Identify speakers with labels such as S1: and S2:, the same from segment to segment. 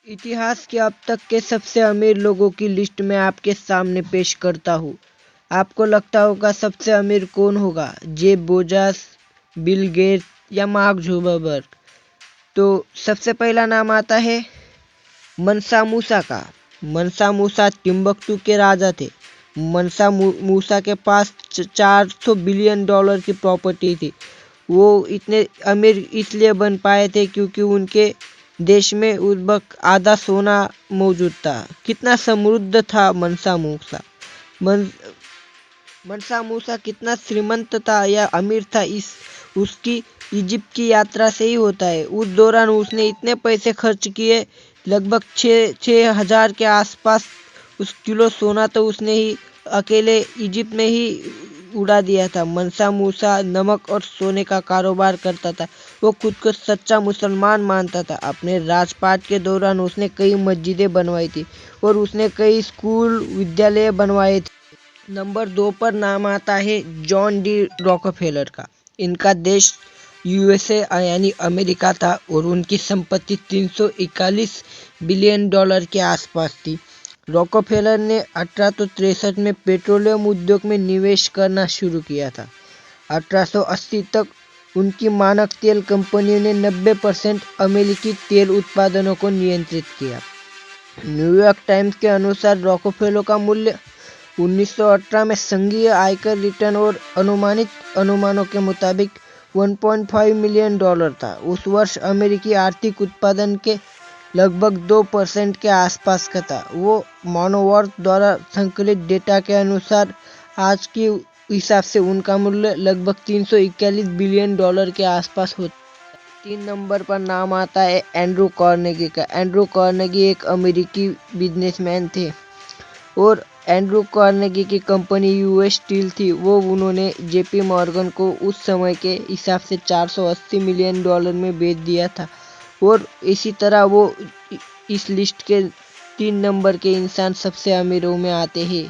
S1: इतिहास के अब तक के सबसे अमीर लोगों की लिस्ट मैं आपके सामने पेश करता हूँ। आपको लगता होगा सबसे अमीर कौन होगा, जेफ बेजोस, बिल गेट्स या मार्क जुकरबर्ग। तो सबसे पहला नाम आता है मनसा मूसा का। मनसा मूसा टिम्बकटू के राजा थे। मूसा के पास 400 बिलियन डॉलर की प्रॉपर्टी थी। वो इतने अमीर इसलिए बन पाए थे क्योंकि उनके देश में उस वक्त आधा सोना मौजूद था। कितना समृद्ध था मनसा मूसा। मन, मनसा मूसा कितना श्रीमंत था या अमीर था, इस उसकी इजिप्ट की यात्रा से ही होता है। उस दौरान उसने इतने पैसे खर्च किए, लगभग 6,000 के आसपास उस किलो सोना तो उसने ही अकेले इजिप्ट में ही उड़ा दिया था। मनसा मूसा नमक और सोने का कारोबार करता था। वो खुद को सच्चा मुसलमान मानता था। अपने राजपाट के दौरान उसने कई मस्जिदें बनवाई थी और उसने कई स्कूल विद्यालय बनवाए थे। नंबर 2 पर नाम आता है जॉन डी रॉकफेलर का। इनका देश यूएसए यानी अमेरिका था और उनकी संपत्ति 341 बिलियन डॉलर के आसपास थी। रॉकफेलर ने 1863 में पेट्रोलियम उद्योग में निवेश करना शुरू किया था। 1880 तक उनकी मानक तेल कंपनी ने 90% अमेरिकी तेल उत्पादनों को नियंत्रित किया। न्यूयॉर्क टाइम्स के अनुसार रॉकफेलर का मूल्य 1918 में संघीय आयकर रिटर्न और अनुमानित अनुमानों के मुताबिक 1.5 मिलियन डॉलर था। उस वर्ष अमेरिकी आर्थिक उत्पादन के लगभग 2% के आसपास का था। वो मोनोवर्थ द्वारा संकलित डेटा के अनुसार आज के हिसाब से उनका मूल्य लगभग 341 बिलियन डॉलर के आसपास होता। 3 नंबर पर नाम आता है एंड्रू कार्नेगी का। एंड्रू कार्नेगी एक अमेरिकी बिजनेसमैन थे और एंड्रू कार्नेगी की कंपनी यूएस स्टील थी। वो उन्होंने जेपी मॉर्गन को उस समय के हिसाब से 480 मिलियन डॉलर में बेच दिया था और इसी तरह वो इस लिस्ट के 3 नंबर के इंसान सबसे अमीरों में आते हैं।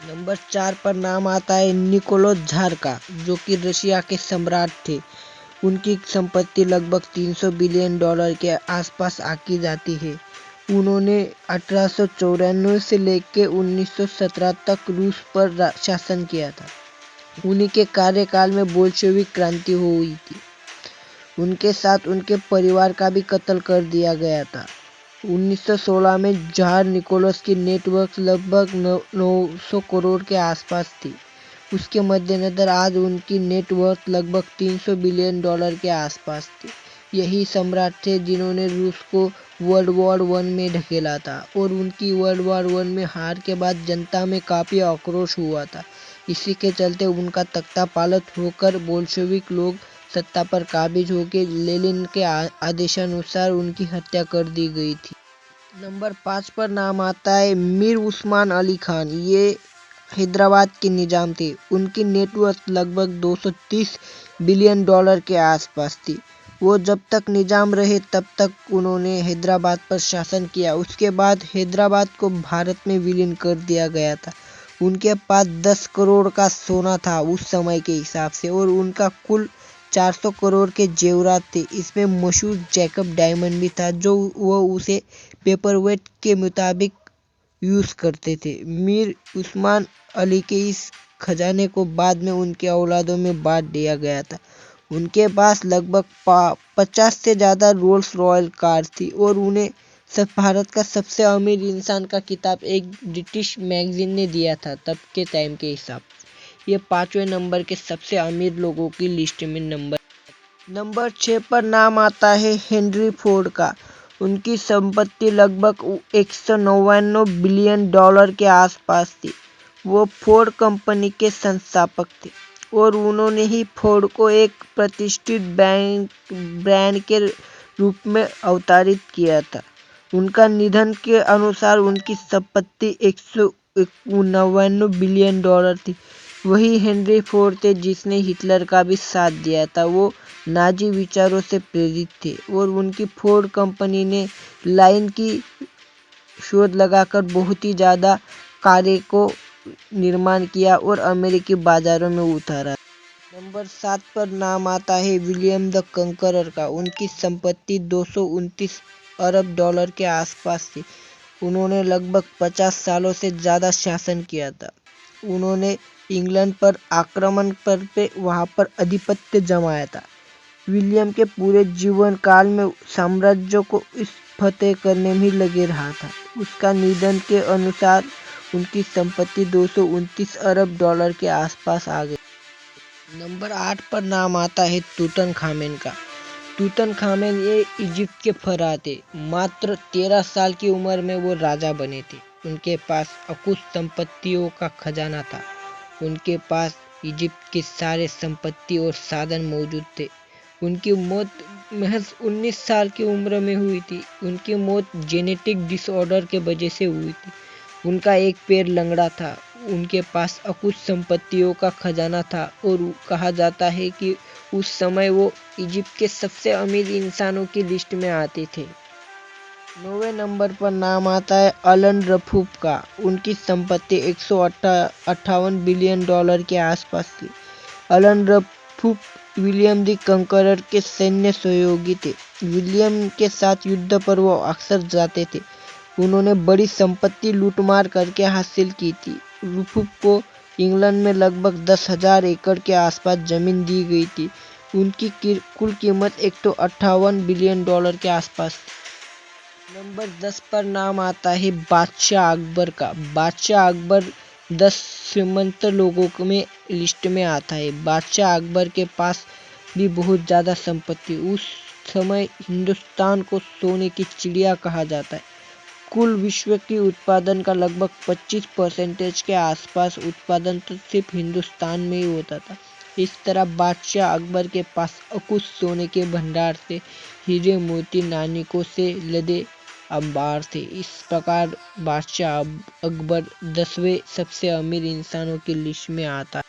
S1: नंबर 4 पर नाम आता है निकोलस जार का, जो कि रशिया के सम्राट थे। उनकी संपत्ति लगभग 300 बिलियन डॉलर के आसपास आकी जाती है। उन्होंने 1894 से लेकर 1917 तक रूस पर शासन किया था। उन्हीं के कार्यकाल में बोल्शेविक क्रांति हुई थी। उनके साथ उनके परिवार का भी कत्ल कर दिया गया था। 1916 में जार निकोलस की नेटवर्क लगभग 900 करोड़ के आसपास थी। उसके मद्देनजर आज उनकी नेटवर्थ लगभग 300 बिलियन डॉलर के आसपास थी। यही सम्राट थे जिन्होंने रूस को वर्ल्ड वॉर 1 में ढकेला था और उनकी वर्ल्ड वॉर 1 में हार के बाद जनता में काफ़ी आक्रोश हुआ था। इसी के चलते उनका तख्ता पालट होकर बोल्शेविक लोग सत्ता पर काबिज होकर लेनिन के आदेशानुसार उनकी हत्या कर दी गई थी। नंबर 5 पर नाम आता है मीर उस्मान अली खान। ये हैदराबाद के निजाम थे। उनकी नेटवर्थ लगभग 230 बिलियन डॉलर के आसपास थी। वो जब तक निजाम रहे तब तक उन्होंने हैदराबाद पर शासन किया। उसके बाद हैदराबाद को भारत में विलीन कर दिया गया था। उनके पास 10 करोड़ का सोना था उस समय के हिसाब से और उनका कुल 400 करोड़ के जेवरात थे। इसमें मशहूर जैकब डायमंड भी था जो वो उसे पेपरवेट के मुताबिक यूज़ करते थे। मीर उस्मान अली के इस खजाने को बाद में उनके औलादों में बांट दिया गया था। उनके पास लगभग 50 से ज़्यादा रोल्स रॉयल कार थी और उन्हें सब भारत का सबसे अमीर इंसान का खिताब एक ब्रिटिश मैगजीन ने दिया था तब के टाइम के हिसाब। ये 5वें नंबर के सबसे अमीर लोगों की लिस्ट में नंबर 6 पर नाम आता है हेनरी फोर्ड का। उनकी संपत्ति लगभग 199 बिलियन डॉलर के आसपास थी। वो फोर्ड कंपनी के संस्थापक थे और उन्होंने ही फोर्ड को एक प्रतिष्ठित ब्रांड के रूप में अवतरित किया था। उनका निधन के अनुसार उनकी संपत्ति 199 बिलियन डॉलर थी। वही हेनरी फोर्ड थे जिसने हिटलर का भी साथ दिया था। वो नाजी विचारों से प्रेरित थे और उनकी फोर्ड कंपनी ने लाइन की शोध लगाकर बहुत ही ज़्यादा कारें को निर्माण किया और अमेरिकी बाजारों में उतारा। नंबर 7 पर नाम आता है विलियम द कंकरर का। उनकी संपत्ति 229 अरब डॉलर के आसपास थी। उन्होंने लगभग 50 सालों से ज़्यादा शासन किया था। उन्होंने इंग्लैंड पर आक्रमण करके वहाँ पर आधिपत्य जमाया था। विलियम के पूरे जीवन काल में साम्राज्य को इस फतेह करने में ही लगे रहा था। उसका निधन के अनुसार उनकी संपत्ति 229 अरब डॉलर के आसपास आ गई। नंबर 8 पर नाम आता है तूतनखामेन का। तूतनखामेन ये इजिप्ट के फराह थे। मात्र 13 साल की उम्र में वो राजा बने थे। उनके पास अकुत संपत्तियों का खजाना था। उनके पास इजिप्ट की सारे संपत्ति और साधन मौजूद थे। उनकी मौत महज 19 साल की उम्र में हुई थी। उनकी मौत जेनेटिक डिसऑर्डर के वजह से हुई थी। उनका एक पैर लंगड़ा था। उनके पास अकुत संपत्तियों का खजाना था और कहा जाता है कि उस समय वो इजिप्ट के सबसे अमीर इंसानों की लिस्ट में आते थे। 9वें नंबर पर नाम आता है अलन रफूफ का। उनकी संपत्ति 158 बिलियन डॉलर के आसपास थी। अलन रफूफ विलियम द कंकरर के सैन्य सहयोगी थे। विलियम के साथ युद्ध पर वो अक्सर जाते थे। उन्होंने बड़ी संपत्ति लूटमार करके हासिल की थी। रफूफ को इंग्लैंड में लगभग 10,000 एकड़ के आसपास जमीन दी गई थी। उनकी कुल कीमत 158 बिलियन डॉलर के आसपास। नंबर 10 पर नाम आता है बादशाह अकबर का। बादशाह अकबर 10 श्रीमंत लोगों में लिस्ट में आता है। बादशाह अकबर के पास भी बहुत ज़्यादा संपत्ति। उस समय हिंदुस्तान को सोने की चिड़िया कहा जाता है। कुल विश्व की उत्पादन का लगभग 25% के आसपास उत्पादन तो सिर्फ हिंदुस्तान में ही होता था। इस तरह बादशाह अकबर के पास अकुत सोने के भंडार से हीरे मोती नाणकों से लदे अंबार थे। इस प्रकार बादशाह अकबर 10वें सबसे अमीर इंसानों की लिस्ट में आता है।